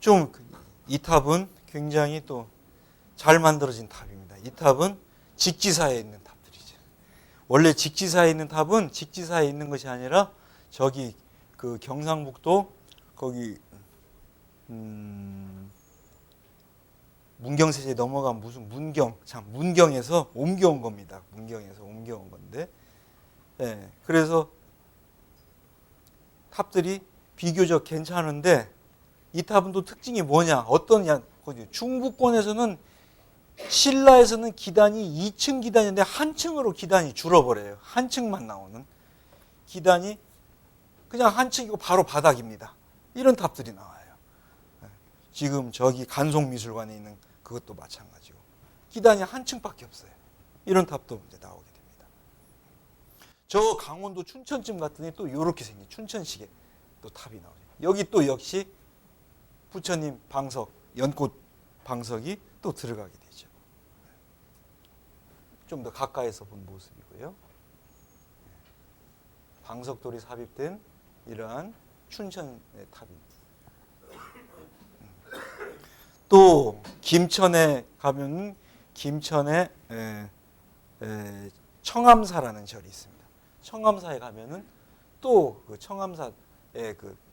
좀 이 탑은 굉장히 또 잘 만들어진 탑입니다. 이 탑은 직지사에 있는 탑들이죠. 원래 직지사에 있는 탑은 직지사에 있는 것이 아니라 저기 그 경상북도 거기 문경세제 넘어간 무슨 문경에서 옮겨온 겁니다. 문경에서 옮겨온 건데, 예, 그래서 탑들이 비교적 괜찮은데 이 탑은 또 특징이 뭐냐? 어떠냐? 중부권에서는 신라에서는 기단이 2층 기단인데 한 층으로 기단이 줄어버려요. 한 층만 나오는 기단이 그냥 한 층이고 바로 바닥입니다. 이런 탑들이 나와요. 지금 저기 간송미술관에 있는 그것도 마찬가지고 기단이 한 층밖에 없어요. 이런 탑도 이제 나오게 됩니다. 저 강원도 춘천쯤 갔더니 또 이렇게 생긴 춘천식의 또 탑이 나오죠. 여기 또 역시 부처님 방석, 연꽃 방석이 또 들어가게 되죠. 좀 더 가까이서 본 모습이고요. 방석돌이 삽입된 이러한 춘천의 탑입니다. 또 김천에 가면 김천에 청암사라는 절이 있습니다. 청암사에 가면은 또 그 청암사에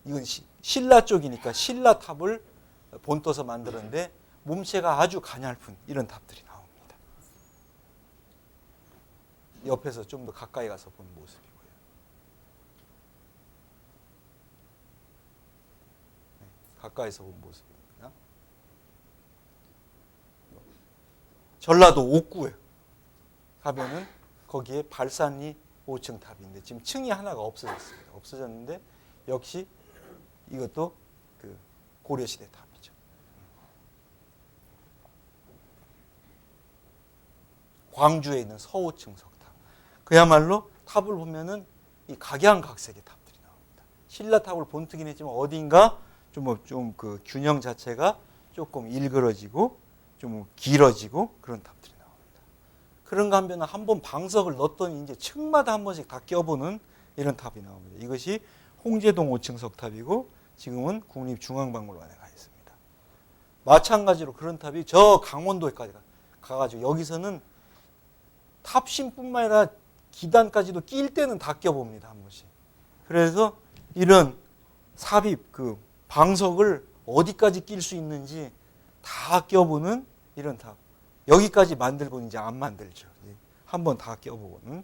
이건 신라 쪽이니까 신라 탑을 본떠서 만들었는데 몸체가 아주 가냘픈 이런 탑들이 나옵니다. 옆에서 좀 더 가까이 가서 본 모습이고요. 가까이서 본 모습입니다. 전라도 옥구에 가면은 거기에 발산리 5층 탑인데 지금 층이 하나가 없어졌습니다. 없어졌는데 역시 이것도 그 고려시대 탑이죠. 광주에 있는 서호층 석탑. 그야말로 탑을 보면은 이 각양각색의 탑들이 나옵니다. 신라 탑을 본뜨긴 했지만 어딘가 좀 그 균형 자체가 조금 일그러지고 좀 길어지고 그런 탑들이 나옵니다. 그런가 하면 한번 방석을 넣었더니 이제 층마다 한 번씩 다 껴보는 이런 탑이 나옵니다. 이것이 홍제동 5층 석탑이고 지금은 국립중앙박물관에 가 있습니다. 마찬가지로 그런 탑이 저 강원도에까지 가가지고 여기서는 탑심뿐만 아니라 기단까지도 낄 때는 다 껴봅니다. 한 번씩. 그래서 이런 삽입, 그 방석을 어디까지 낄 수 있는지 다 껴보는 이런 탑. 여기까지 만들고 이제 안 만들죠. 한번 다 껴보고는.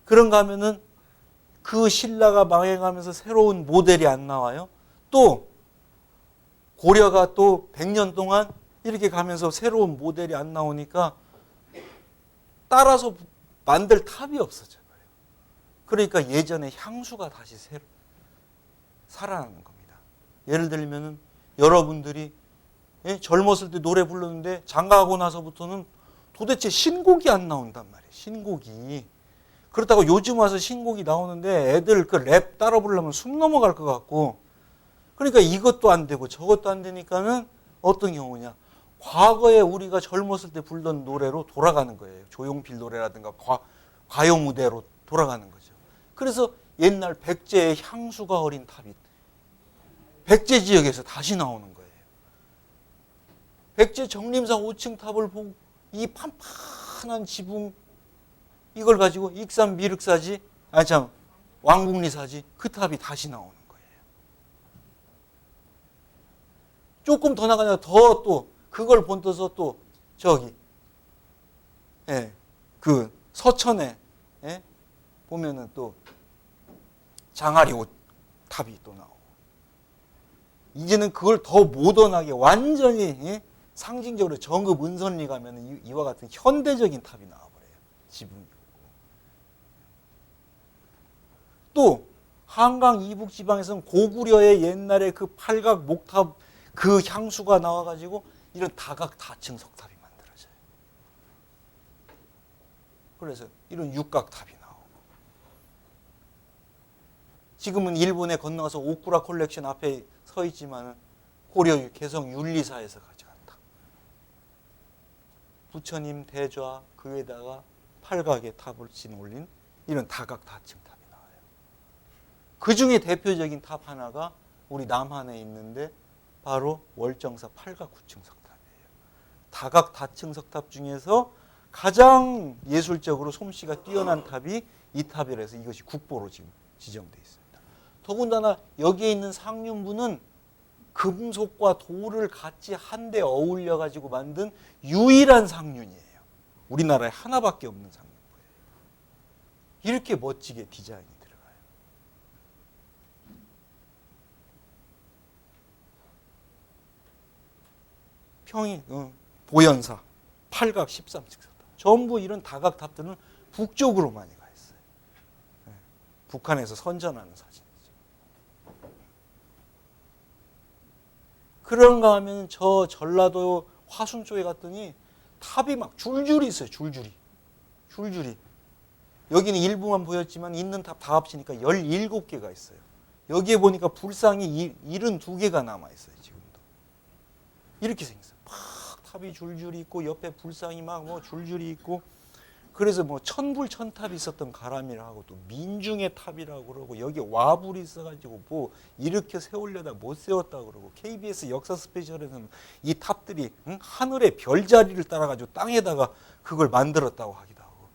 그런가 하면은 그 신라가 망해가면서 새로운 모델이 안 나와요. 또 고려가 또 100년 동안 이렇게 가면서 새로운 모델이 안 나오니까 따라서 만들 탑이 없어져요. 그러니까 예전에 향수가 다시 새로 살아나는 겁니다. 예를 들면 여러분들이 젊었을 때 노래 불렀는데 장가하고 나서부터는 도대체 신곡이 안 나온단 말이에요. 신곡이. 그렇다고 요즘 와서 신곡이 나오는데 애들 그 랩 따라 부르려면 숨 넘어갈 것 같고 그러니까 이것도 안 되고 저것도 안 되니까는 어떤 경우냐. 과거에 우리가 젊었을 때 불던 노래로 돌아가는 거예요. 조용필 노래라든가 과요 무대로 돌아가는 거죠. 그래서 옛날 백제의 향수가 어린 탑이 백제 지역에서 다시 나오는 거예요. 백제 정림사 5층 탑을 보고 이 판판한 지붕 이걸 가지고 익산 미륵사지 왕국리사지 그 탑이 다시 나오는 거예요. 조금 더 나가냐 더 또 그걸 본떠서 또 저기 그 서천에 보면은 또 장아리 옷 탑이 또 나오고 이제는 그걸 더 모던하게 완전히 상징적으로 정읍 은선리 가면은 이와 같은 현대적인 탑이 나와버려요. 지붕이. 또 한강 이북 지방에서는 고구려의 옛날에 그 팔각 목탑 그 향수가 나와가지고 이런 다각 다층 석탑이 만들어져요. 그래서 이런 육각탑이 나오고 지금은 일본에 건너가서 오쿠라 콜렉션 앞에 서 있지만 고려 개성 윤리사에서 가져간 탑. 부처님 대좌 그 위에다가 팔각의 탑을 진 올린 이런 다각 다층 탑이 나와요. 그 중에 대표적인 탑 하나가 우리 남한에 있는데 바로 월정사 8각 9층 석탑이에요. 다각 다층 석탑 중에서 가장 예술적으로 솜씨가 뛰어난 탑이 이 탑이라 해서 이것이 국보로 지금 지정되어 있습니다. 더군다나 여기에 있는 상륜부는 금속과 돌을 같이 한데 어울려 가지고 만든 유일한 상륜이에요. 우리나라에 하나밖에 없는 상륜부예요. 이렇게 멋지게 디자인이 들어가요. 보현사 8각 13층 석탑. 전부 이런 다각탑들은 북쪽으로 많이 가 있어요. 북한에서 선전하는 사진이죠. 그런가 하면 저 전라도 화순 쪽에 갔더니 탑이 막 줄줄이 있어요. 줄줄이. 여기는 일부만 보였지만 있는 탑 다 합치니까 17개가 있어요. 여기에 보니까 불상이 72개가 남아있어요. 지금도. 이렇게 생겼어요. 막 탑이 줄줄이 있고 옆에 불상이 막 뭐 줄줄이 있고, 그래서 뭐 천불천탑이 있었던 가람이라 하고 또 민중의 탑이라고 그러고, 여기 와불이 있어가지고 뭐 일으켜 세우려다 못 세웠다 그러고, KBS 역사 스페셜에서는 이 탑들이 하늘의 별자리를 따라가지고 땅에다가 그걸 만들었다고 하기도 하고.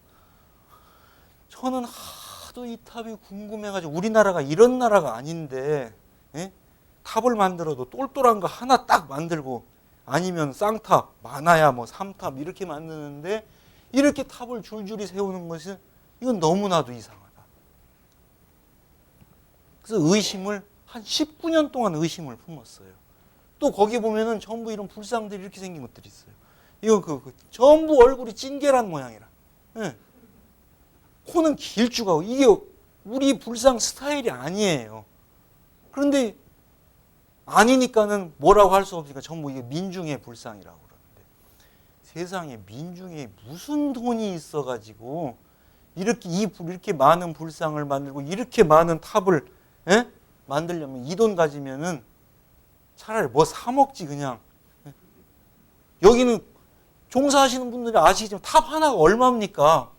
저는 하도 이 탑이 궁금해가지고, 우리나라가 이런 나라가 아닌데 탑을 만들어도 똘똘한 거 하나 딱 만들고, 아니면 쌍탑 많아야 뭐 3탑 이렇게 만드는데, 이렇게 탑을 줄줄이 세우는 것은 이건 너무나도 이상하다. 그래서 의심을 한 19년 동안 의심을 품었어요. 또 거기 보면은 전부 이런 불상들이 이렇게 생긴 것들이 있어요. 이거 전부 얼굴이 찐계란 모양이라. 코는 길쭉하고, 이게 우리 불상 스타일이 아니에요. 그런데 아니니까는 뭐라고 할 수 없으니까 전부 이게 민중의 불상이라고 그러는데, 세상에 민중에 무슨 돈이 있어가지고 이렇게 많은 불상을 만들고 이렇게 많은 탑을 만들려면, 이 돈 가지면은 차라리 뭐 사 먹지 그냥. 여기는 종사하시는 분들이 아시겠지만 탑 하나가 얼마입니까?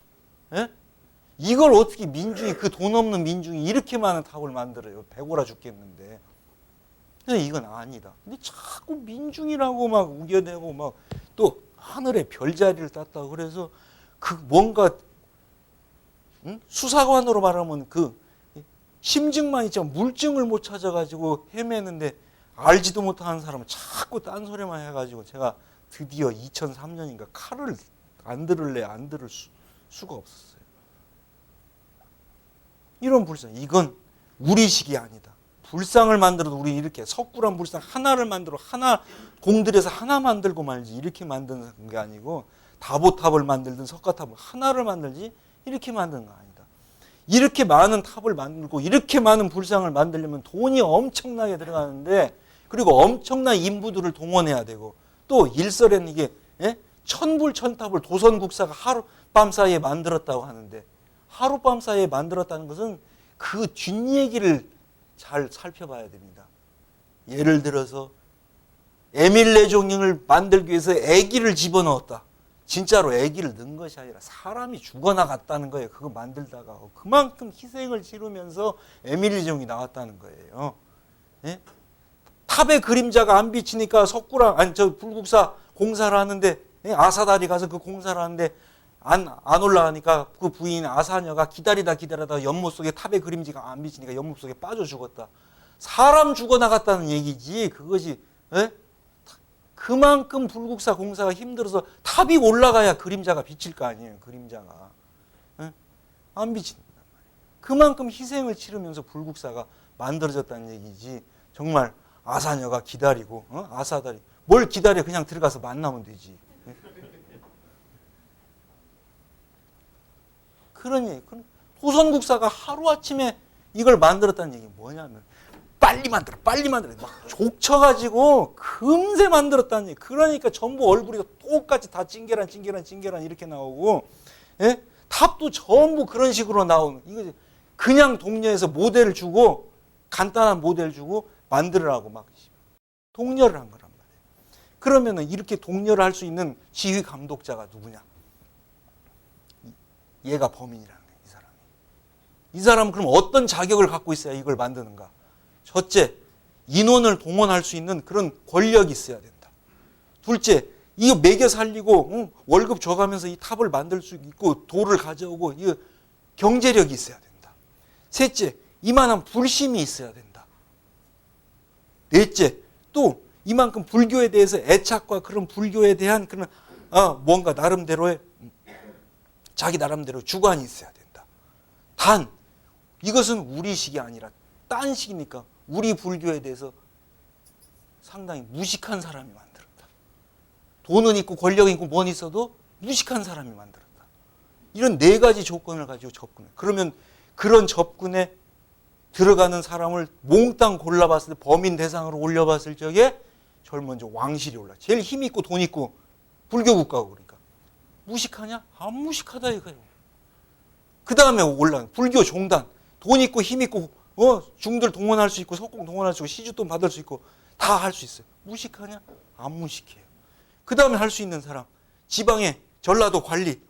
이걸 어떻게 민중이, 그 돈 없는 민중이 이렇게 많은 탑을 만들어요? 배고라 죽겠는데. 그래서 이건 아니다. 근데 자꾸 민중이라고 막 우겨대고 막 또 하늘에 별자리를 땄다고 그래서 그 뭔가 수사관으로 말하면 그 심증만 있지만 물증을 못 찾아가지고 헤매는데, 알지도 못하는 사람은 자꾸 딴소리만 해가지고 제가 드디어 2003년인가 칼을 안 들을 수가 없었어요. 이런 불상, 이건 우리식이 아니다. 불상을 만들어도 우리 이렇게 석굴암 불상 하나를 만들어 하나 공들여서 하나 만들고 말지, 이렇게 만드는 게 아니고, 다보탑을 만들든 석가탑을 하나를 만들지 이렇게 만드는 거 아니다. 이렇게 많은 탑을 만들고 이렇게 많은 불상을 만들려면 돈이 엄청나게 들어가는데, 그리고 엄청난 인부들을 동원해야 되고, 또 일설에는 이게 천불천탑을 도선국사가 하룻밤 사이에 만들었다고 하는데, 하룻밤 사이에 만들었다는 것은 그 뒷얘기를 잘 살펴봐야 됩니다. 예를 들어서 에밀 레종링을 만들기 위해서 애기를 집어넣었다. 진짜로 애기를 넣은 것이 아니라 사람이 죽어나갔다는 거예요. 그거 만들다가 그만큼 희생을 치르면서 에밀 레종이 나왔다는 거예요. 탑의 그림자가 안 비치니까 불국사 공사를 하는데, 아사다리 가서 그 공사를 하는데 안 올라가니까 그 부인 아사녀가 기다리다 연못 속에 탑의 그림자가 안 비치니까 연못 속에 빠져 죽었다. 사람 죽어나갔다는 얘기지. 그것이 그만큼 불국사 공사가 힘들어서 탑이 올라가야 그림자가 비칠 거 아니에요. 그림자가 안 비친단 말이에요. 그만큼 희생을 치르면서 불국사가 만들어졌다는 얘기지. 정말 아사녀가 기다리고 아사다리 뭘 기다려, 그냥 들어가서 만나면 되지. 그러니 도선국사가 하루아침에 이걸 만들었다는 얘기 뭐냐면, 빨리 만들어 막 족쳐가지고 금세 만들었다는 얘기. 그러니까 전부 얼굴이 똑같이 다 찡계란 이렇게 나오고, 탑도 전부 그런 식으로 나오는. 이거 그냥 동료에서 모델을 주고, 간단한 모델 주고 만들으라고 막 독려를 한 거란 말이에요. 그러면은 이렇게 독려를 할 수 있는 지휘 감독자가 누구냐? 얘가 범인이라는 거예요. 이 사람이. 이 사람은 그럼 어떤 자격을 갖고 있어야 이걸 만드는가? 첫째, 인원을 동원할 수 있는 그런 권력이 있어야 된다. 둘째, 이거 매겨 살리고 월급 줘가면서 이 탑을 만들 수 있고 돌을 가져오고 이 경제력이 있어야 된다. 셋째, 이만한 불심이 있어야 된다. 넷째, 또 이만큼 불교에 대해서 애착과 그런 불교에 대한 그런 뭔가 나름대로의 자기 나름대로 주관이 있어야 된다. 단 이것은 우리식이 아니라 딴식이니까 우리 불교에 대해서 상당히 무식한 사람이 만들었다. 돈은 있고 권력이 있고 뭔 있어도 무식한 사람이 만들었다. 이런 네 가지 조건을 가지고 접근해. 그러면 그런 접근에 들어가는 사람을 몽땅 골라봤을 때 범인 대상으로 올려봤을 적에 제일 먼저 왕실이 올라. 제일 힘 있고 돈 있고 불교 국가고 그러니까. 무식하냐? 안 무식하다 이거예요. 그 다음에 올라. 불교 종단. 돈 있고 힘 있고 중들 동원할 수 있고 석공 동원할 수 있고 시주돈 받을 수 있고 다 할 수 있어요. 무식하냐? 안 무식해요. 그 다음에 할 수 있는 사람. 지방의 전라도 관리.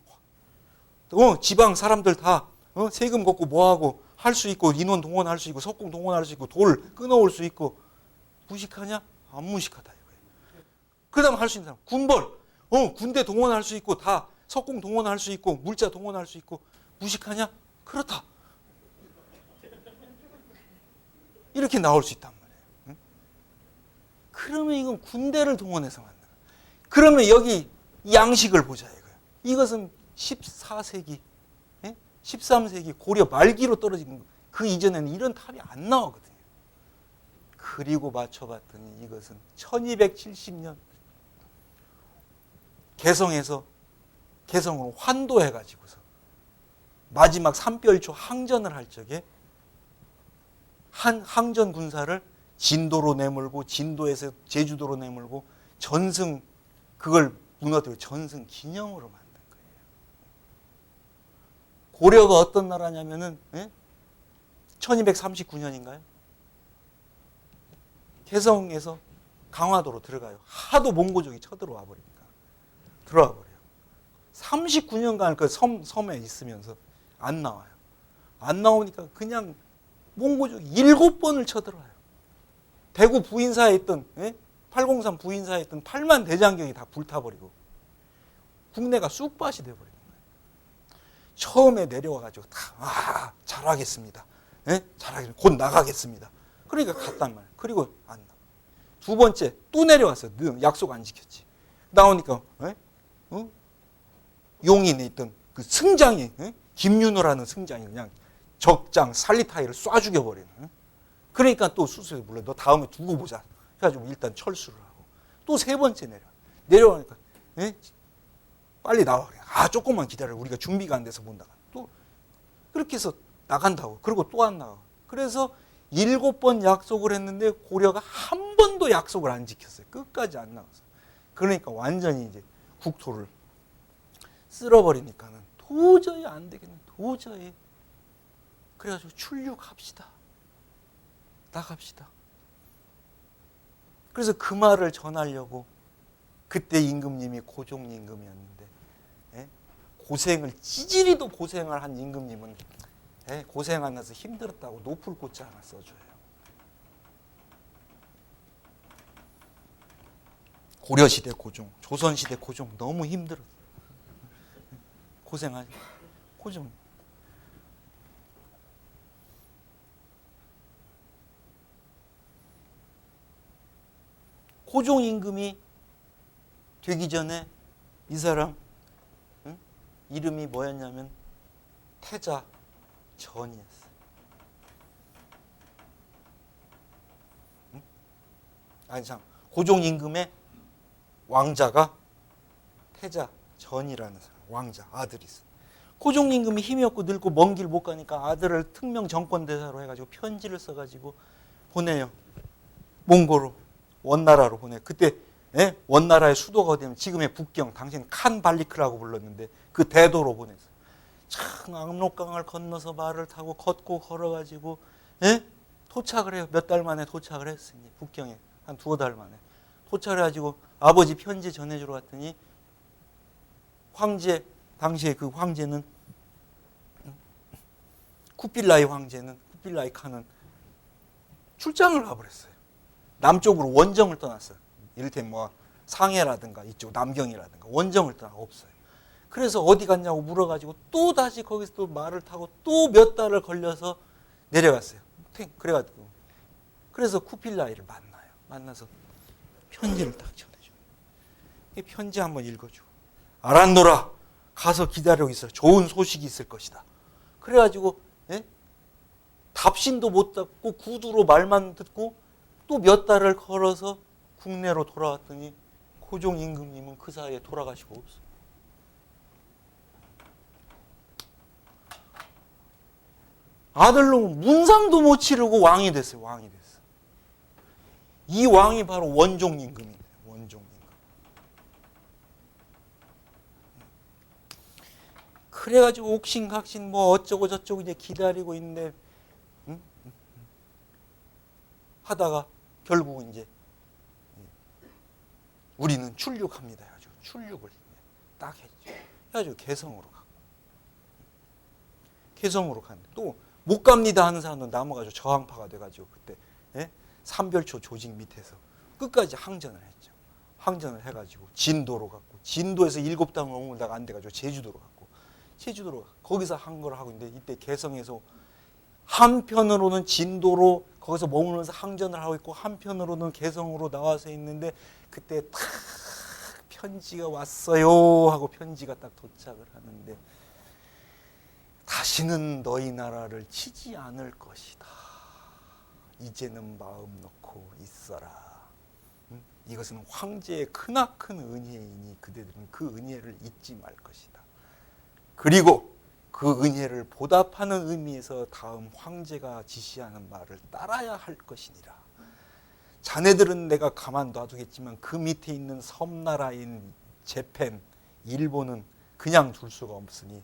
지방 사람들 다 세금 걷고 뭐하고 할 수 있고 인원 동원할 수 있고 석공 동원할 수 있고 돌 끊어올 수 있고 무식하냐? 안 무식하다 이거예요. 그 다음에 할 수 있는 사람. 군벌. 군대 동원할 수 있고 다 석공 동원할 수 있고 물자 동원할 수 있고 무식하냐? 그렇다. 이렇게 나올 수 있단 말이에요. 응? 그러면 이건 군대를 동원해서 만든 거예요. 그러면 여기 양식을 보자 이거예요. 이것은 14세기, 13세기 고려 말기로 떨어진 거. 그 이전에는 이런 탑이 안 나오거든요. 그리고 맞춰봤더니 이것은 1270년 개성으로 환도해가지고서 마지막 삼별초 항전을 할 적에 항전 군사를 진도로 내몰고 진도에서 제주도로 내몰고 전승 그걸 무너뜨리고 전승 기념으로 만든 거예요. 고려가 어떤 나라냐면은 1239년인가요? 개성에서 강화도로 들어가요. 하도 몽고족이 쳐들어와 버리니까 들어와 버려요. 39년간 그 섬에 있으면서 안 나와요. 안 나오니까 그냥 몽고족이 7번을 쳐들어와요. 대구 부인사에 있던 803 부인사에 있던 8만 대장경이 다 불타버리고 국내가 쑥밭이 돼버리는 거예요. 처음에 내려와가지고 다 잘하겠습니다. 잘하겠습니다. 곧 나가겠습니다. 그러니까 갔단 말이에요. 그리고 안 나와. 두 번째 또 내려왔어요. 약속 안 지켰지. 나오니까 용인에 있던 그 승장이 김윤호라는 승장이 그냥 적장 살리타이를 쏴 죽여버리는. 그러니까 또 수수에 물러 너 다음에 두고 보자. 해가지고 일단 철수를 하고 또 세 번째 내려가니까 빨리 나와. 조금만 기다려. 우리가 준비가 안 돼서 못 나가. 또 그렇게 해서 나간다고. 그리고 또 안 나가. 그래서 7번 약속을 했는데 고려가 한 번도 약속을 안 지켰어요. 끝까지 안 나갔어요. 그러니까 완전히 이제 국토를 쓸어버리니까는 도저히 안 되겠네. 도저히. 그래가지고 출륙합시다. 나갑시다. 그래서 그 말을 전하려고 그때 임금님이 고종 임금이었는데 고생을 찌질이도 고생을 한 임금님은 고생하면서 힘들었다고 노풀꽃자 하나 써줘요. 고려시대 고종, 조선시대 고종 너무 힘들었어. 고생하지. 고종. 고종 임금이 되기 전에 이 사람 이름이 뭐였냐면 태자 전이었어요. 아니 참 고종 임금의 왕자가 태자 전이라는 사람, 왕자 아들이 있어요. 고종 임금이 힘이 없고 늙고 먼 길 못 가니까 아들을 특명 정권 대사로 해가지고 편지를 써가지고 보내요. 몽고로 원나라로 보내. 그때 원나라의 수도가 어디냐면 지금의 북경, 당시엔 칸발리크라고 불렀는데 그 대도로 보냈어요. 참 압록강을 건너서 말을 타고 걷고 걸어가지고 도착을 해요. 몇 달 만에 도착을 했으니 북경에 한 2-3달 만에 도착을 해가지고 아버지 편지 전해주러 갔더니 황제, 당시에 그 황제는 쿠빌라이 황제는 쿠빌라이 칸은 출장을 가버렸어요. 남쪽으로 원정을 떠났어요. 이를테면 뭐 상해라든가 이쪽 남경이라든가 원정을 떠나 없어요. 그래서 어디 갔냐고 물어가지고 또 다시 거기서 또 말을 타고 또 몇 달을 걸려서 내려갔어요. 그래가지고 그래서 쿠필라이를 만나요. 만나서 편지를 딱 전해줘요. 이 편지 한번 읽어줘. 알았노라. 가서 기다리고 있어. 좋은 소식이 있을 것이다. 그래가지고 답신도 못 잡고 구두로 말만 듣고 또 몇 달을 걸어서 국내로 돌아왔더니 고종 임금님은 그 사이에 돌아가시고 없어. 아들놈은 문상도 못 치르고 왕이 됐어요. 왕이 됐어. 이 왕이 바로 원종 임금입니다. 원종 임금. 그래가지고 옥신각신 뭐 어쩌고 저쩌고 이제 기다리고 있는데 하다가 결국 이제 우리는 출륙합니다. 해가지고 출륙을 딱 했죠. 해가지고 개성으로 가고 개성으로 가는데 또 못 갑니다 하는 사람은 남아가지고 저항파가 돼가지고 그때 삼별초 조직 밑에서 끝까지 항전을 했죠. 항전을 해가지고 진도로 갔고 진도에서 7달 머물다가 안 돼가지고 제주도로 갔고 제주도로 거기서 한 걸 하고 있는데 이때 개성에서 한편으로는 진도로 거기서 머물면서 항전을 하고 있고 한편으로는 개성으로 나와서 있는데 그때 탁 편지가 왔어요 하고 편지가 딱 도착을 하는데 다시는 너희 나라를 치지 않을 것이다. 이제는 마음 놓고 있어라. 이것은 황제의 크나큰 은혜이니 그대들은 그 은혜를 잊지 말 것이다. 그리고 그 은혜를 보답하는 의미에서 다음 황제가 지시하는 말을 따라야 할 것이니라. 자네들은 내가 가만 놔두겠지만 그 밑에 있는 섬나라인 재팬, 일본은 그냥 둘 수가 없으니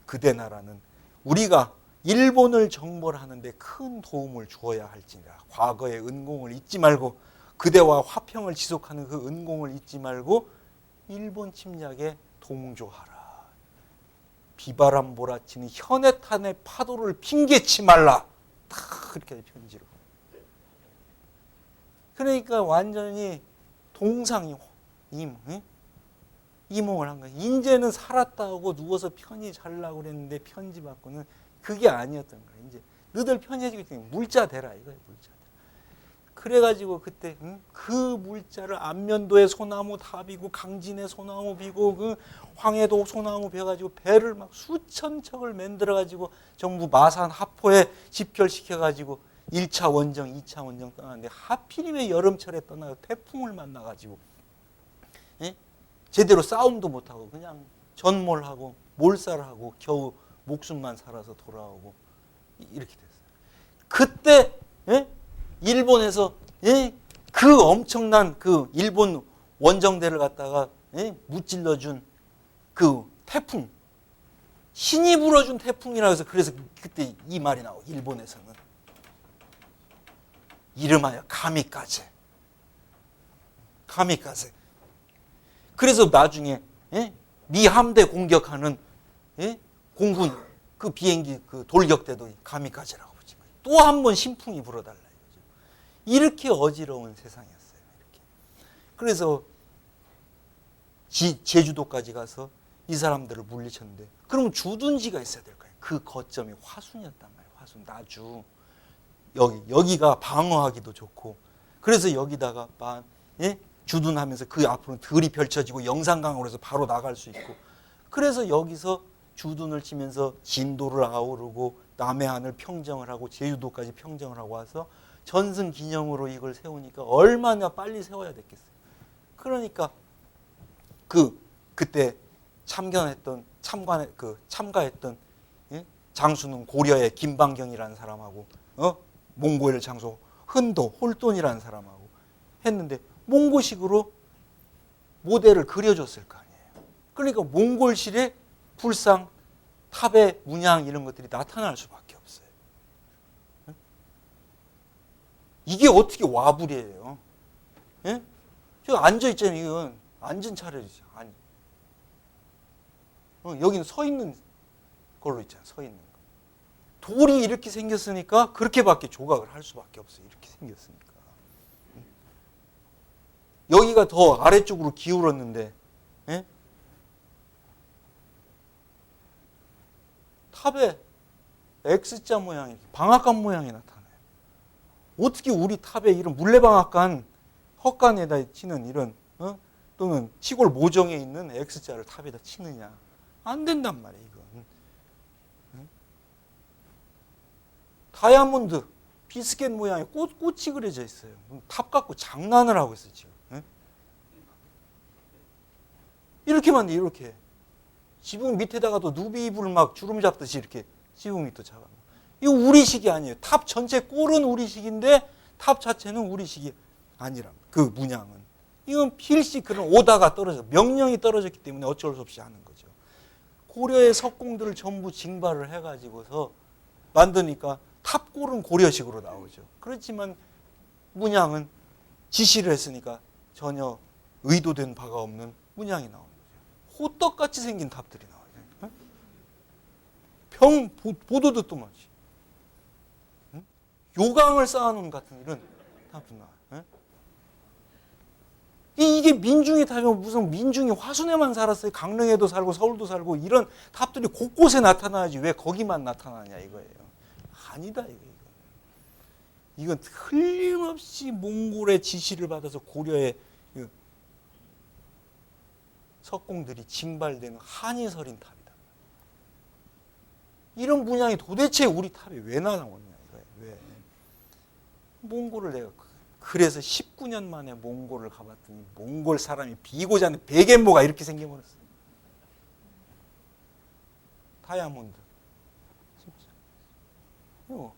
그대 나라는 우리가 일본을 정벌 하는데 큰 도움을 주어야 할지니라. 과거의 은공을 잊지 말고 그대와 화평을 지속하는 그 은공을 잊지 말고 일본 침략에 동조하라. 비바람 몰아치는 현해탄의 파도를 핑계치 말라. 딱 그렇게 편지로. 그러니까 완전히 동상이 이몽을 한 거예요. 인제는 살았다고 누워서 편히 자려고 그랬는데 편지 받고는 그게 아니었던 거예요. 이제 너들 편해지기 때문에 물자 대라 이거예요. 물자 대라. 그래가지고 그때 그 물자를 안면도에 소나무 다 비고 강진에 소나무 비고 그 황해도 소나무 베가지고 배를 막 수천 척을 만들어가지고 정부 마산 하포에 집결시켜가지고 1차 원정, 2차 원정 떠났는데 하필이면 여름철에 떠나서 태풍을 만나가지고 제대로 싸움도 못하고 그냥 전몰하고 몰살하고 겨우 목숨만 살아서 돌아오고 이렇게 됐어요. 그때 일본에서 그 엄청난 그 일본 원정대를 갖다가 무찔러준 그 태풍 신이 불어준 태풍이라고 해서 그래서 그때 이 말이 나오고 일본에서는 이름하여 가미까제. 그래서 나중에 미 함대 공격하는 공군 그 비행기 그 돌격대도 가미까제라고 부르지. 또 한 번 신풍이 불어달라 이거죠. 이렇게 어지러운 세상이었어요. 이렇게. 그래서 제주도까지 가서 이 사람들을 물리쳤는데 그러면 주둔지가 있어야 될 거예요. 그 거점이 화순이었단 말이에요. 화순 나주. 여기가 방어하기도 좋고 그래서 여기다가 주둔하면서 그 앞으로 들이 펼쳐지고 영산강으로 해서 바로 나갈 수 있고 그래서 여기서 주둔을 치면서 진도를 아우르고 남해안을 평정을 하고 제주도까지 평정을 하고 와서 전승 기념으로 이걸 세우니까 얼마나 빨리 세워야 됐겠어요. 그러니까 그때 참가했던 장수는 고려의 김방경이라는 사람하고 몽고의 장수 흔도 홀돈이라는 사람하고 했는데 몽고식으로 모델을 그려줬을 거 아니에요. 그러니까 몽골실에 불상, 탑의 문양 이런 것들이 나타날 수밖에 없어요. 이게 어떻게 와불이에요? 저 앉아있잖아요. 이건 앉은 차례죠. 아니. 여기는 서 있는 걸로 있잖아요. 서 있는 거. 돌이 이렇게 생겼으니까 그렇게밖에 조각을 할 수밖에 없어요. 이렇게 생겼으니까. 여기가 더 아래쪽으로 기울었는데, 예? 탑에 X자 모양이, 방앗간 모양이 나타나요. 어떻게 우리 탑에 이런 물레방앗간 헛간에다 치는 이런, 또는 시골 모정에 있는 X자를 탑에다 치느냐. 안 된단 말이에요, 이건. 다이아몬드, 비스켓 모양의 꽃이 그려져 있어요. 탑 갖고 장난을 하고 있어요, 지금. 이렇게만 돼, 이렇게. 지붕 밑에다가도 누비입을 막 주름 잡듯이 이렇게 지붕 밑도 잡아. 이거 우리식이 아니에요. 탑 전체 꼴은 우리식인데 탑 자체는 우리식이 아니라 그 문양은. 이건 필시 그런 오다가 떨어져, 명령이 떨어졌기 때문에 어쩔 수 없이 하는 거죠. 고려의 석공들을 전부 징발을 해가지고서 만드니까 탑골은 고려식으로 나오죠. 그렇지만 문양은 지시를 했으니까 전혀 의도된 바가 없는 문양이 나오는 거죠. 호떡같이 생긴 탑들이 나와요. 보도 듣도 마치 요강을 쌓아놓은 같은 이런 탑도 나와요. 이게 민중이 탑이면 무슨 민중이 화순에만 살았어요. 강릉에도 살고 서울도 살고 이런 탑들이 곳곳에 나타나야지 왜 거기만 나타나냐 이거예요. 아니다 이건 틀림없이 몽골의 지시를 받아서 고려의 석공들이 징발되는 한이 서린 탑이다. 이런 문양이 도대체 우리 탑에 왜 나오냐 이거예요. 왜? 몽골을 내가 그래서 19년 만에 몽골을 가봤더니 몽골 사람이 비고자 하는 베갯모가 이렇게 생겨버렸어요. 다이아몬드. 진짜.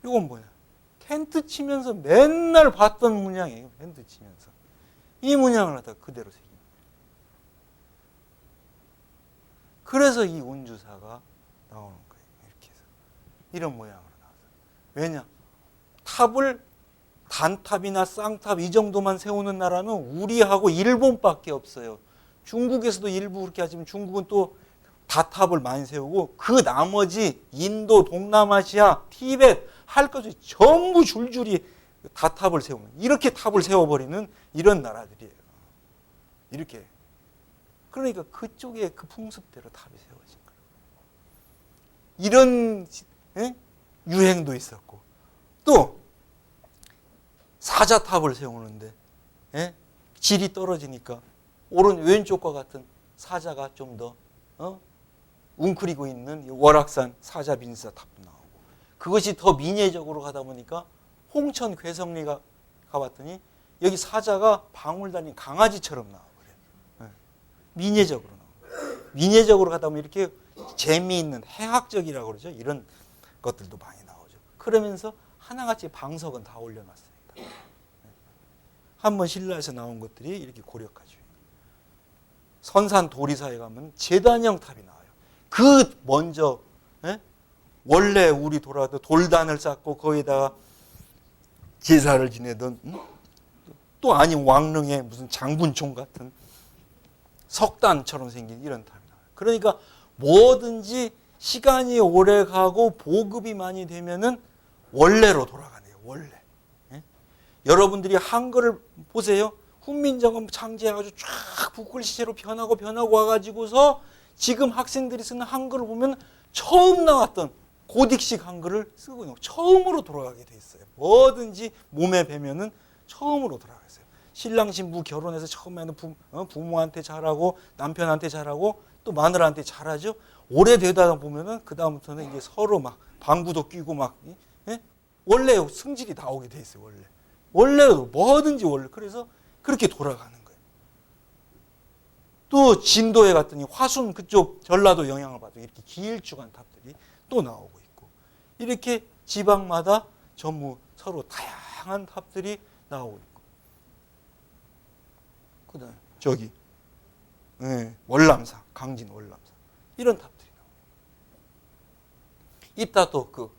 이건 뭐냐? 텐트 치면서 맨날 봤던 문양이에요. 텐트 치면서. 이 문양을 갖다가 그대로 새깁니다. 그래서 이 운주사가 나오는 거예요. 이렇게 해서. 이런 모양으로 나와서. 왜냐? 탑을 단탑이나 쌍탑 이 정도만 세우는 나라는 우리하고 일본밖에 없어요. 중국에서도 일부 그렇게 하지만 중국은 또 다탑을 많이 세우고 그 나머지 인도, 동남아시아, 티베트 할 것이 전부 줄줄이 다탑을 세우는 이렇게 탑을 세워버리는 이런 나라들이에요. 이렇게. 그러니까 그쪽에 그 풍습대로 탑이 세워진 거예요. 이런 유행도 있었고 또 사자탑을 세우는데 질이 떨어지니까 왼쪽과 같은 사자가 좀 더 웅크리고 있는 월악산 사자 빈사 탑도 나오고 그것이 더 민예적으로 가다 보니까 홍천 괴성리가 가봤더니 여기 사자가 방울 달린 강아지처럼 나와버려요. 민예적으로 나와요. 민예적으로 가다 보면 이렇게 재미있는 해학적이라고 그러죠. 이런 것들도 많이 나오죠. 그러면서 하나같이 방석은 다 올려놨으니까. 한번 신라에서 나온 것들이 이렇게 고려까지. 선산 도리사에 가면 제단형 탑이 나와요. 그 먼저 원래 우리 돌아도 돌단을 쌓고 거기다가 제사를 지내던 또 아닌 왕릉의 무슨 장군총 같은 석단처럼 생긴 이런 탑이 나와요. 그러니까 뭐든지 시간이 오래 가고 보급이 많이 되면은 원래로 돌아가네요. 원래. 여러분들이 한글을 보세요. 훈민정음 창제해가지고 쫙 북글씨체로 변하고 와가지고서 지금 학생들이 쓰는 한글을 보면 처음 나왔던 고딕식 한글을 쓰고 있는 처음으로 돌아가게 돼 있어요. 뭐든지 몸에 배면은 처음으로 돌아가세요. 신랑 신부 결혼해서 처음에는 부모한테 잘하고 남편한테 잘하고 또 마누라한테 잘하죠. 오래되다 보면은 그 다음부터는 이제 서로 막 방구도 끼고 막 원래 성질이 나오게 돼 있어요. 원래 뭐든지 원래 그래서 그렇게 돌아가는 거예요. 또 진도에 갔더니 화순 그쪽 전라도 영향을 받고 이렇게 길쭉한 탑들이 또 나오고 있고 이렇게 지방마다 전부 서로 다양한 탑들이 나오고 있고 그다음에 저기 월남사 강진 월남사 이런 탑들이 나오고 이따 또 그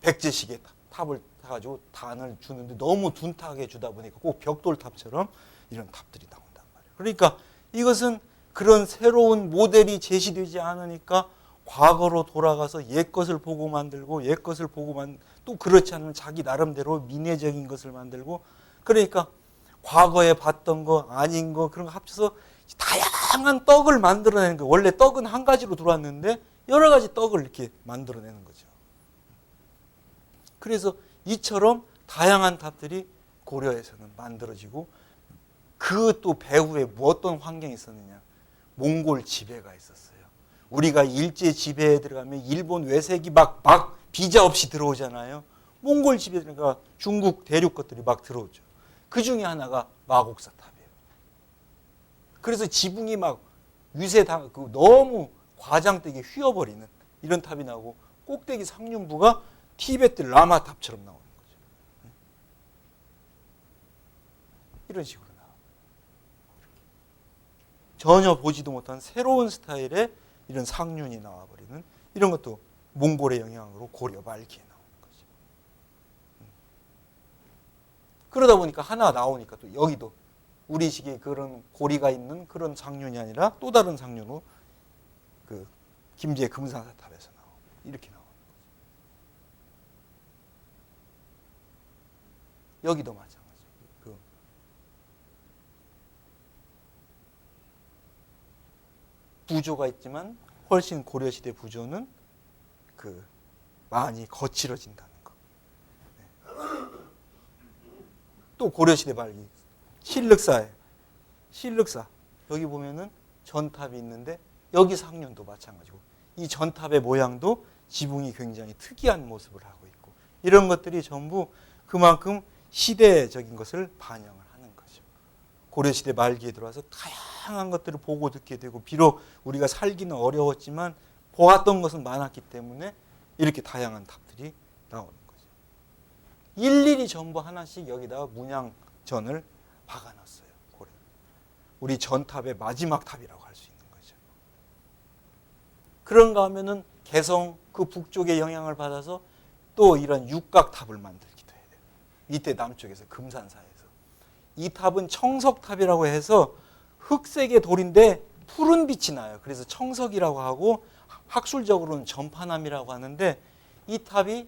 백제식의 탑을 가지고 단을 주는데 너무 둔탁하게 주다 보니까 꼭 벽돌탑처럼 이런 탑들이 나온단 말이에요. 그러니까 이것은 그런 새로운 모델이 제시되지 않으니까 과거로 돌아가서 옛 것을 보고 만들고 옛 것을 보고 또 그렇지 않으면 자기 나름대로 민회적인 것을 만들고, 그러니까 과거에 봤던 거 아닌 거 그런 거 합쳐서 다양한 떡을 만들어내는 거예요. 원래 떡은 한 가지로 들어왔는데 여러 가지 떡을 이렇게 만들어내는 거죠. 그래서 이처럼 다양한 탑들이 고려에서는 만들어지고, 그 또 배후에 어떤 환경이 있었느냐. 몽골 지배가 있었어요. 우리가 일제 지배에 들어가면 일본 외색이 막 비자 없이 들어오잖아요. 몽골 지배가 중국 대륙 것들이 막 들어오죠. 그 중에 하나가 마곡사 탑이에요. 그래서 지붕이 막 너무 과장되게 휘어버리는 이런 탑이 나오고, 꼭대기 상륜부가 티베트 라마 탑처럼 나오는 거죠. 이런 식으로 나와요. 전혀 보지도 못한 새로운 스타일의 이런 상륜이 나와버리는, 이런 것도 몽골의 영향으로 고려 말기에 나오는 거죠. 그러다 보니까 하나 나오니까 또 여기도 우리식의 그런 고리가 있는 그런 상륜이 아니라 또 다른 상륜으로 그 김제 금산사탑에서 나오고 이렇게 나오는 거죠. 여기도 마찬가지예요. 부조가 있지만 훨씬 고려시대 부조는 많이 거칠어진다는 거. 네. 또 고려시대 말기 신륵사 여기 보면은 전탑이 있는데 여기 상륜도 마찬가지고, 이 전탑의 모양도 지붕이 굉장히 특이한 모습을 하고 있고, 이런 것들이 전부 그만큼 시대적인 것을 반영을 하는 거죠. 고려시대 말기에 들어와서 다양한 것들을 보고 듣게 되고, 비록 우리가 살기는 어려웠지만 보았던 것은 많았기 때문에 이렇게 다양한 탑들이 나오는 거죠. 일일이 전부 하나씩 여기다가 문양전을 박아놨어요. 고려. 우리 전탑의 마지막 탑이라고 할 수 있는 거죠. 그런가 하면은 개성 그 북쪽의 영향을 받아서 또 이런 육각탑을 만들기도 해야 돼요. 이때 남쪽에서 금산사에서. 이 탑은 청석탑이라고 해서 흑색의 돌인데 푸른 빛이 나요. 그래서 청석이라고 하고, 학술적으로는 전파남이라고 하는데, 이 탑이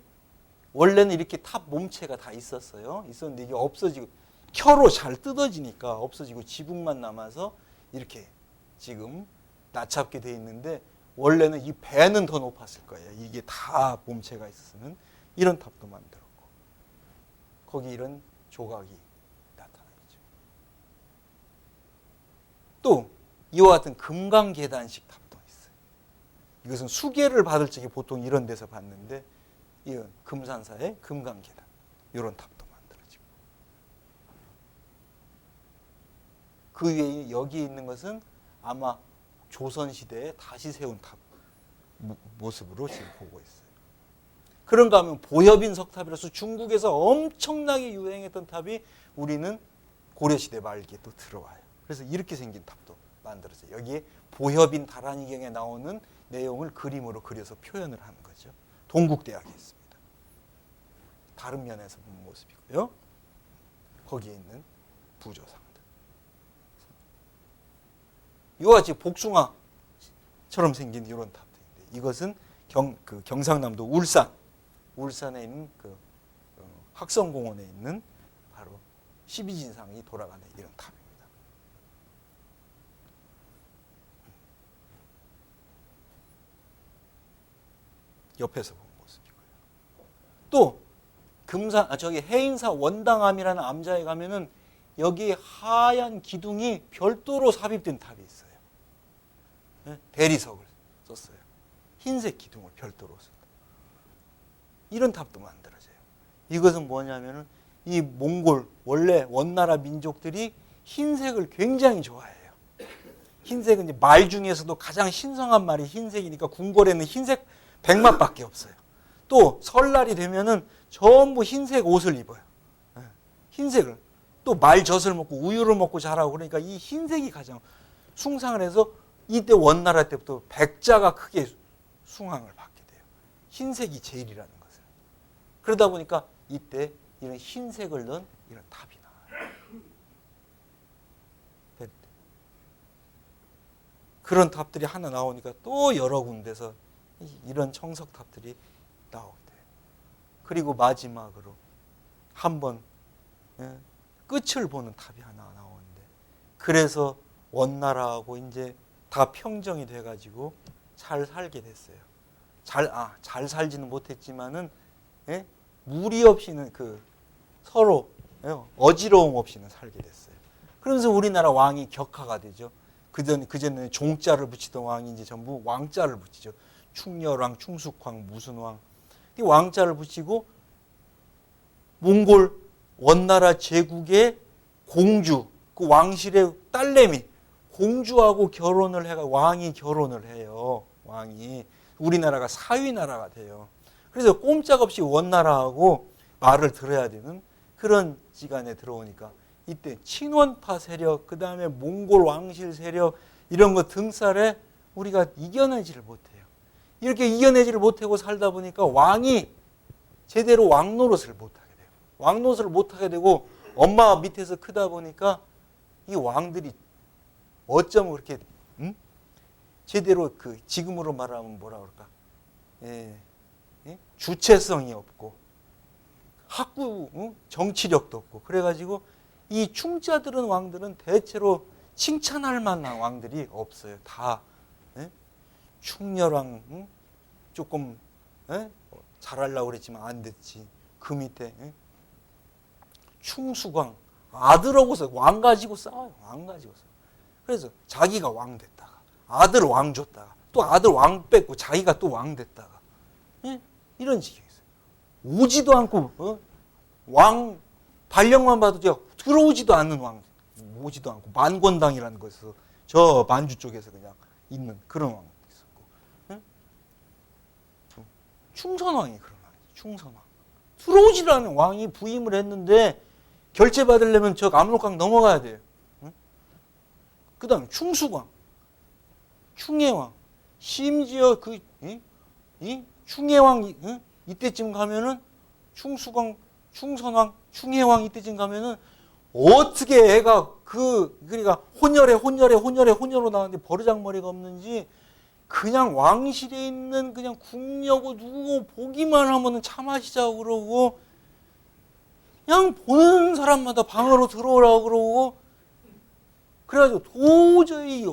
원래는 이렇게 탑 몸체가 다 있었는데 이게 없어지고 켜로 잘 뜯어지니까 없어지고 지붕만 남아서 이렇게 지금 나잡게 돼 있는데, 원래는 이 배는 더 높았을 거예요. 이게 다 몸체가 있었으면. 이런 탑도 만들었고, 거기 이런 조각이 나타나죠. 또 이와 같은 금강계단식 탑도 있어요. 이것은 수계를 받을 적에 보통 이런 데서 봤는데, 이 금산사의 금강계단 이런 탑도 만들어지고, 그 위에 여기 있는 것은 아마 조선시대에 다시 세운 탑 모습으로 지금 보고 있어요. 그런가 하면 보엽인 석탑이라서 중국에서 엄청나게 유행했던 탑이 우리는 고려시대 말기에 또 들어와요. 그래서 이렇게 생긴 탑도 만들어져요. 여기에 보엽인 다란이경에 나오는 내용을 그림으로 그려서 표현을 하는 거죠. 동국대학에 있습니다. 다른 면에서 본 모습이고요. 거기에 있는 부조상들. 이와 같이 복숭아처럼 생긴 이런 탑들인데, 이것은 경상남도 울산에 있는 학성공원에 있는 바로 12진상이 돌아가는 이런 탑입니다. 옆에서 본 모습이고요. 또 해인사 원당암이라는 암자에 가면은 여기 하얀 기둥이 별도로 삽입된 탑이 있어요. 대리석을 썼어요. 흰색 기둥을 별도로 썼다. 이런 탑도 만들어져요. 이것은 뭐냐면은 이 몽골 원래 원나라 민족들이 흰색을 굉장히 좋아해요. 흰색은 이제 말 중에서도 가장 신성한 말이 흰색이니까 궁궐에는 흰색 백마밖에 없어요. 또 설날이 되면은 전부 흰색 옷을 입어요. 흰색을. 또 말젖을 먹고 우유를 먹고 자라고, 그러니까 이 흰색이 가장 숭상을 해서 이때 원나라 때부터 백자가 크게 숭앙을 받게 돼요. 흰색이 제일이라는 것을. 그러다 보니까 이때 이런 흰색을 넣은 이런 탑이 나와요. 그런 탑들이 하나 나오니까 또 여러 군데서 이런 청석탑들이 나오게 돼요. 그리고 마지막으로 한번 끝을 보는 탑이 하나 나오는데, 그래서 원나라하고 이제 다 평정이 돼가지고 잘 살게 됐어요. 잘 살지는 못했지만은 무리 없이는 서로 어지러움 없이는 살게 됐어요. 그러면서 우리나라 왕이 격화가 되죠. 그전에는 종자를 붙이던 왕이 이제 전부 왕자를 붙이죠. 충렬왕, 충숙왕, 무슨 왕. 이 왕자를 붙이고 몽골 원나라 제국의 공주, 그 왕실의 딸내미 공주하고 결혼을 해가 왕이 결혼을 해요. 왕이 우리나라가 사위나라가 돼요. 그래서 꼼짝없이 원나라하고 말을 들어야 되는 그런 시간에 들어오니까 이때 친원파 세력, 그 다음에 몽골 왕실 세력 이런 거 등살에 우리가 이겨내지를 못해요. 이렇게 이겨내지를 못하고 살다 보니까 왕이 제대로 왕노릇을 못하게 돼요. 왕노릇을 못하게 되고 엄마 밑에서 크다 보니까 이 왕들이 어쩌면 그렇게 제대로 지금으로 말하면 뭐라 그럴까? 주체성이 없고 학구 정치력도 없고 그래가지고 이 충자들은 왕들은 대체로 칭찬할 만한 왕들이 없어요. 다 충렬왕 조금 잘하려고 그랬지만 안 됐지. 그 밑에 충수광 아들하고서 왕 가지고 싸워요. 왕 가지고 싸워요. 그래서 자기가 왕 됐다가 아들 왕 줬다가 또 아들 왕 뺏고 자기가 또 왕 됐다가 이런 식이었어요. 오지도 않고 왕 발령만 받아도 들어오지도 않는 왕, 오지도 않고 만권당이라는 것에서 저 만주 쪽에서 그냥 있는 그런 왕이 있었고, 충선왕이 그런 왕이죠. 충선왕 들어오지도 않는 왕이 부임을 했는데 결제 받으려면 저 압록강 넘어가야 돼요. 그 다음에 충수광, 충해왕, 심지어 이 충해왕 이때쯤 가면은 충수광, 충선왕, 충해왕 이때쯤 가면은 어떻게 애가 그러니까 혼혈로 나왔는데 버르장머리가 없는지 그냥 왕실에 있는 그냥 궁녀고 누구 보기만 하면은 차 마시자고 그러고 그냥 보는 사람마다 방으로 들어오라고 그러고 그래가지고 도저히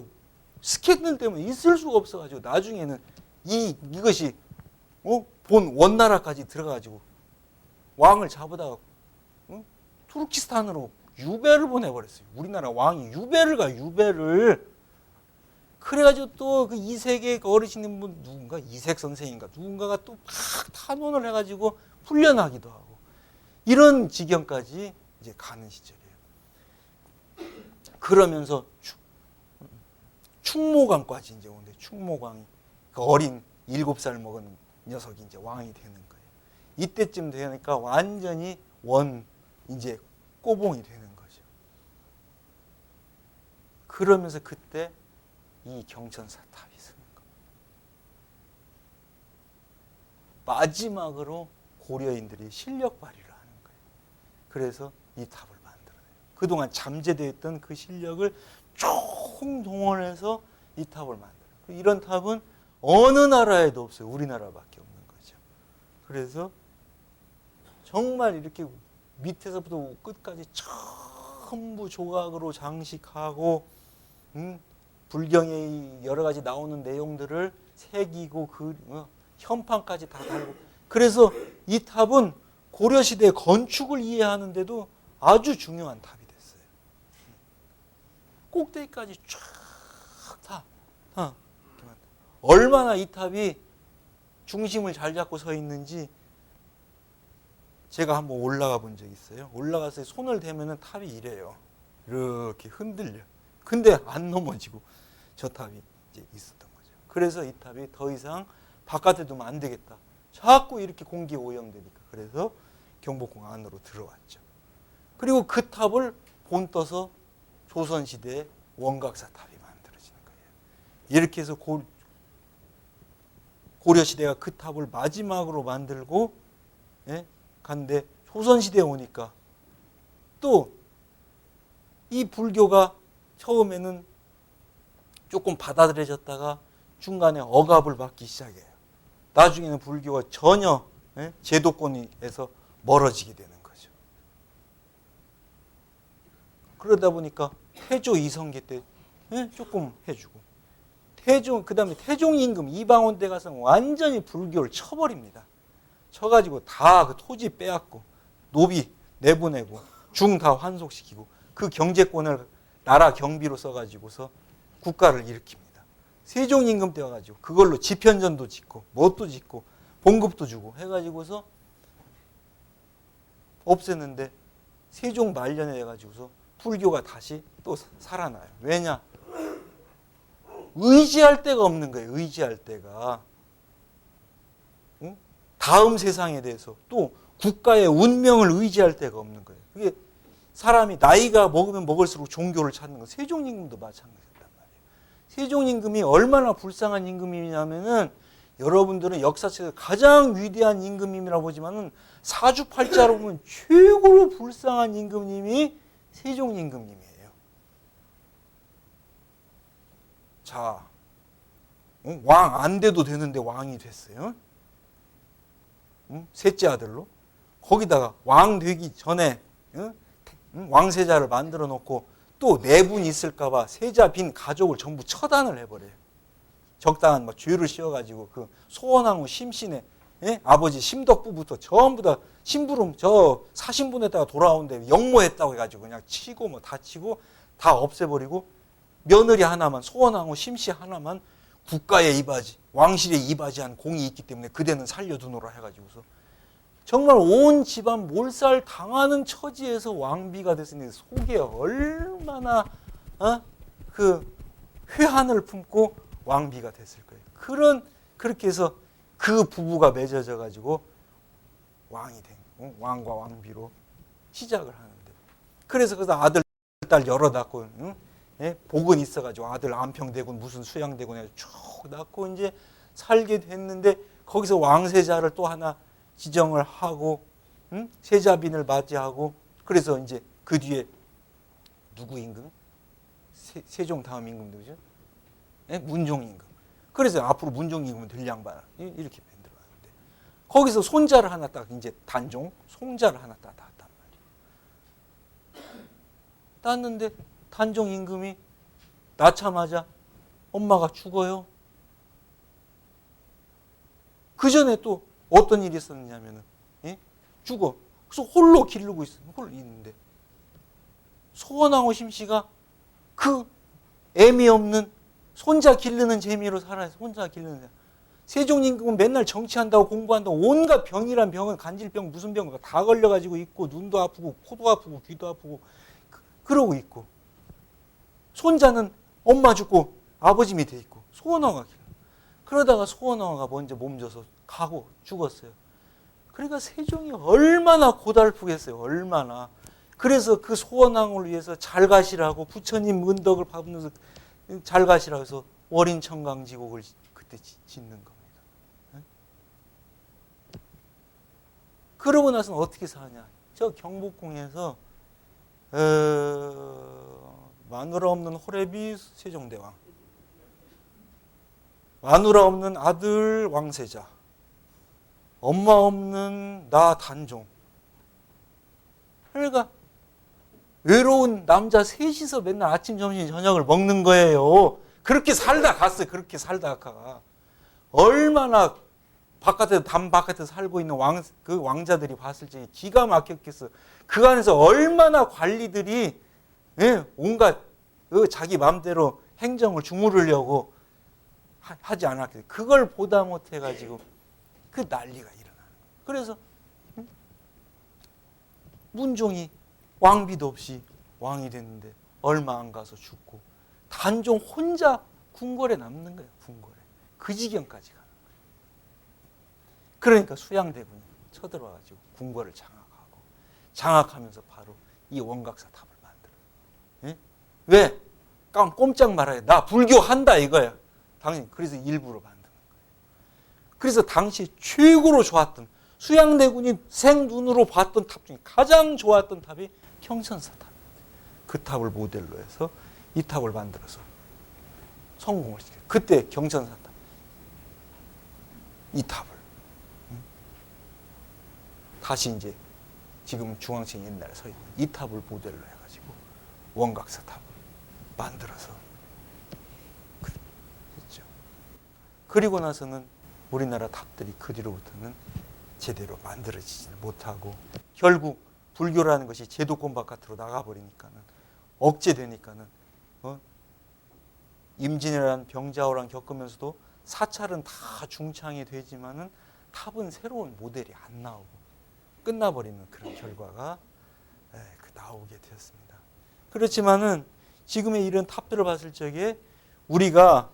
스캔들 때문에 있을 수가 없어가지고 나중에는 이것이 본 원나라까지 들어가지고 왕을 잡으다가 투르키스탄으로 유배를 보내버렸어요. 우리나라 왕이 유배를 가 유배를. 그래가지고 또 그 이색의 어르신 분 누군가 이색 선생인가 누군가가 또 막 탄원을 해가지고 풀려나기도 하고 이런 지경까지 이제 가는 시절이에요. 그러면서 충모광까지 이제 오는데 충모광이 그 어린 7살 먹은 녀석이 이제 왕이 되는 거예요. 이때쯤 되니까 완전히 이제 꼬봉이 되는 거죠. 그러면서 그때 이 경천사탑이 서는 겁니다. 마지막으로 고려인들이 실력 발휘를 하는 거예요. 그래서 이 탑을 만들어내요. 그동안 잠재되어 있던 그 실력을 총동원해서 이 탑을 만들어요. 이런 탑은 어느 나라에도 없어요. 우리나라밖에 없는 거죠. 그래서 정말 이렇게 밑에서부터 끝까지 전부 조각으로 장식하고 불경의 여러 가지 나오는 내용들을 새기고 현판까지 다 달고 그래서 이 탑은 고려시대 건축을 이해하는데도 아주 중요한 탑이 됐어요. 꼭대기까지 쫙 다 얼마나 이 탑이 중심을 잘 잡고 서 있는지 제가 한번 올라가 본 적이 있어요. 올라가서 손을 대면은 탑이 이래요. 이렇게 흔들려. 근데 안 넘어지고 저 탑이 이제 있었던 거죠. 그래서 이 탑이 더 이상 바깥에 두면 안 되겠다. 자꾸 이렇게 공기에 오염되니까. 그래서 경복궁 안으로 들어왔죠. 그리고 그 탑을 본떠서 조선시대의 원각사탑이 만들어지는 거예요. 이렇게 해서 고려시대가 그 탑을 마지막으로 만들고 갔는데 조선시대에 오니까 또 이 불교가 처음에는 조금 받아들여졌다가 중간에 억압을 받기 시작해요. 나중에는 불교가 전혀 제도권에서 멀어지게 되는 거죠. 그러다 보니까 태조 이성계 때 조금 해주고 그다음에 태종 임금 이방원 때 가서 완전히 불교를 쳐버립니다. 쳐가지고 다 그 토지 빼앗고 노비 내보내고 중 다 환속시키고 그 경제권을 나라 경비로 써가지고서 국가를 일으킵니다. 세종 임금 때 와가지고 그걸로 집현전도 짓고 뭣도 짓고 봉급도 주고 해가지고서 없앴는데 세종 말년에 해가지고서 불교가 다시 또 살아나요. 왜냐? 의지할 데가 없는 거예요. 의지할 데가. 다음 세상에 대해서 또 국가의 운명을 의지할 데가 없는 거예요. 그게 사람이 나이가 먹으면 먹을수록 종교를 찾는 거. 세종 임금도 마찬가지였단 말이에요. 세종 임금이 얼마나 불쌍한 임금이냐면은 여러분들은 역사책에서 가장 위대한 임금님이라고 보지만은 사주팔자로 보면 최고로 불쌍한 임금님이 세종 임금님이에요. 자, 왕 안 돼도 되는데 왕이 됐어요. 셋째 아들로. 거기다가 왕 되기 전에 왕세자를 만들어 놓고 또 내분 있을까 봐 세자 빈 가족을 전부 처단을 해버려요. 적당한 죄를 씌워가지고 그 소원왕후 심신의 아버지 심덕부부터 전부 다 심부름 저 사신분에다가 돌아오는데 역모했다고 해가지고 그냥 치고 다 치고 다 없애버리고 며느리 하나만 소원왕후 심씨 하나만 국가에 이바지 왕실에 이바지한 공이 있기 때문에 그대는 살려두노라 해가지고서 정말 온 집안 몰살 당하는 처지에서 왕비가 됐으니 속에 얼마나 그 회한을 품고 왕비가 됐을 거예요. 그렇게 해서 그 부부가 맺어져 가지고 왕이 된 왕과 왕비로 시작을 하는데 그래서 아들 딸 여러 낳고 복은 있어가지고 아들 안평대군 무슨 수양대군 해서 쭉 낳고 이제 살게 됐는데 거기서 왕세자를 또 하나 지정을 하고 세자빈을 맞이하고 그래서 이제 그 뒤에 누구 임금? 세종 다음 임금도 그죠? 문종 임금. 그래서 앞으로 문종 임금은 들량반 이렇게 만들어놨는데 거기서 손자를 하나 딱 이제 단종 손자를 하나 딱 낳았단 말이에요. 낳았는데 단종 임금이 낳자마자 엄마가 죽어요. 그 전에 또 어떤 일이 있었느냐면은 죽어. 그래서 홀로 기르고 있는데 소원왕후 심씨가 그 애미 없는 손자 기르는 재미로 살아요. 손자 기르는 재미. 세종 임금은 맨날 정치한다고 공부한다고 온갖 병이란 병은 간질병 무슨 병 다 걸려가지고 있고 눈도 아프고 코도 아프고 귀도 아프고 그러고 있고 손자는 엄마 죽고 아버지 밑에 있고 소원왕후가 기르는. 그러다가 소원왕후가 먼저 몸져서 가고 죽었어요. 그러니까 세종이 얼마나 고달프겠어요. 얼마나. 그래서 그 소원왕후를 위해서 잘 가시라고 부처님 은덕을 받으면서 잘 가시라고 해서 월인청강지곡을 그때 짓는 겁니다. 그러고 나서는 어떻게 사냐. 저 경복궁에서 마누라 없는 호래비 세종대왕, 마누라 없는 아들 왕세자, 엄마 없는 나 단종. 그러니까 외로운 남자 셋이서 맨날 아침, 점심, 저녁을 먹는 거예요. 그렇게 살다 갔어요. 그렇게 살다 가. 얼마나 담 바깥에서 살고 있는 그 왕자들이 봤을 때 기가 막혔겠어. 그 안에서 얼마나 관리들이 온갖 자기 마음대로 행정을 주무르려고 하지 않았겠어요. 그걸 보다 못해가지고 그 난리가 일어나는 거예요. 그래서 문종이 왕비도 없이 왕이 됐는데 얼마 안 가서 죽고 단종 혼자 궁궐에 남는 거예요. 궁궐에. 그 지경까지 가는 거예요. 그러니까 수양대군이 쳐들어와가지고 궁궐을 장악하고 장악하면서 바로 이 원각사탑을 만들어요. 왜? 꼼짝 말아요. 나 불교한다 이거야. 당연히 그래서 일부러 만드는 거예요. 그래서 당시 최고로 좋았던 수양대군이 생눈으로 봤던 탑 중에 가장 좋았던 탑이 경천사탑. 그 탑을 모델로 해서 이 탑을 만들어서 성공을 시켜요. 그때 경천사탑 이 탑을 다시 이제 지금 중앙청 옛날에 서 있는 이 탑을 모델로 해가지고 원각사 탑을 만들어서 그랬죠. 그리고 나서는 우리나라 탑들이 그 뒤로부터는 제대로 만들어지지는 못하고 결국 불교라는 것이 제도권 바깥으로 나가버리니까는 억제되니까는 임진왜란 병자호란 겪으면서도 사찰은 다 중창이 되지만은 탑은 새로운 모델이 안 나오고 끝나버리는 그런 결과가 나오게 되었습니다. 그렇지만은 지금의 이런 탑들을 봤을 적에 우리가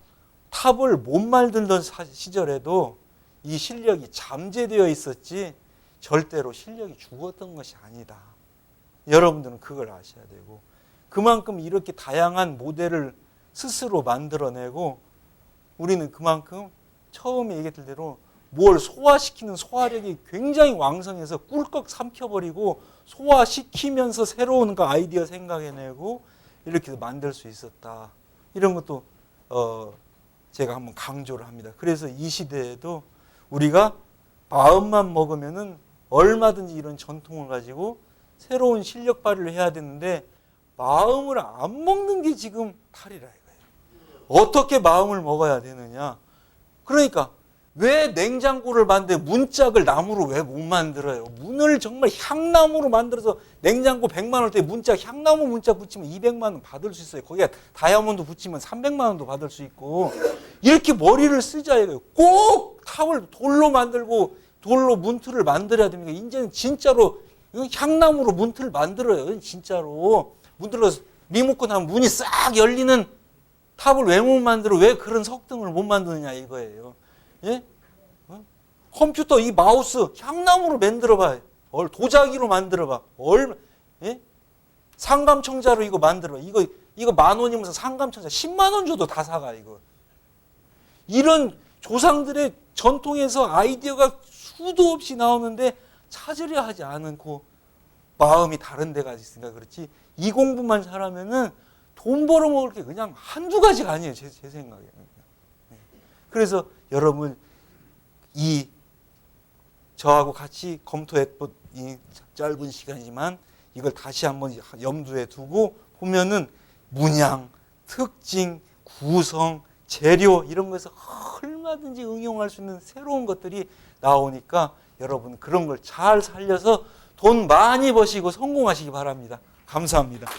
탑을 못 만들던 시절에도 이 실력이 잠재되어 있었지 절대로 실력이 죽었던 것이 아니다. 여러분들은 그걸 아셔야 되고 그만큼 이렇게 다양한 모델을 스스로 만들어내고 우리는 그만큼 처음에 얘기했던 대로 뭘 소화시키는 소화력이 굉장히 왕성해서 꿀꺽 삼켜버리고 소화시키면서 새로운 그 아이디어 생각해내고 이렇게 만들 수 있었다. 이런 것도 제가 한번 강조를 합니다. 그래서 이 시대에도 우리가 마음만 먹으면은 얼마든지 이런 전통을 가지고 새로운 실력 발휘를 해야 되는데 마음을 안 먹는 게 지금 탈이라 이거예요. 어떻게 마음을 먹어야 되느냐? 그러니까 왜 냉장고를 만드는데 문짝을 나무로 왜 못 만들어요? 문을 정말 향나무로 만들어서 냉장고 100만 원대 문짝 향나무 문짝 붙이면 200만 원 받을 수 있어요. 거기에 다이아몬드 붙이면 300만 원도 받을 수 있고 이렇게 머리를 쓰자 이거예요. 꼭 탑을 돌로 만들고 돌로 문틀을 만들어야 됩니다. 이제는 진짜로 향나무로 문틀을 만들어요. 진짜로 문틀로 리모컨 하면 문이 싹 열리는 탑을 왜 못 만들어? 왜 그런 석등을 못 만드느냐 이거예요. 예? 컴퓨터 이 마우스 향나무로 만들어봐. 도자기로 만들어봐. 예? 상감청자로 이거 만들어봐. 이거 10,000원이면서 상감청자 10만 원 줘도 다 사가 이거. 이런 조상들의 전통에서 아이디어가 수도 없이 나오는데 찾으려 하지 않고 마음이 다른 데가 있으니까 그렇지. 이 공부만 잘하면은 돈 벌어먹을 게 그냥 한두 가지가 아니에요. 제 생각에는. 그래서 여러분 저하고 같이 검토했던 이 짧은 시간이지만 이걸 다시 한번 염두에 두고 보면은 문양, 특징, 구성, 재료 이런 것에서 얼마든지 응용할 수 있는 새로운 것들이 나오니까 여러분 그런 걸 잘 살려서 돈 많이 버시고 성공하시기 바랍니다. 감사합니다.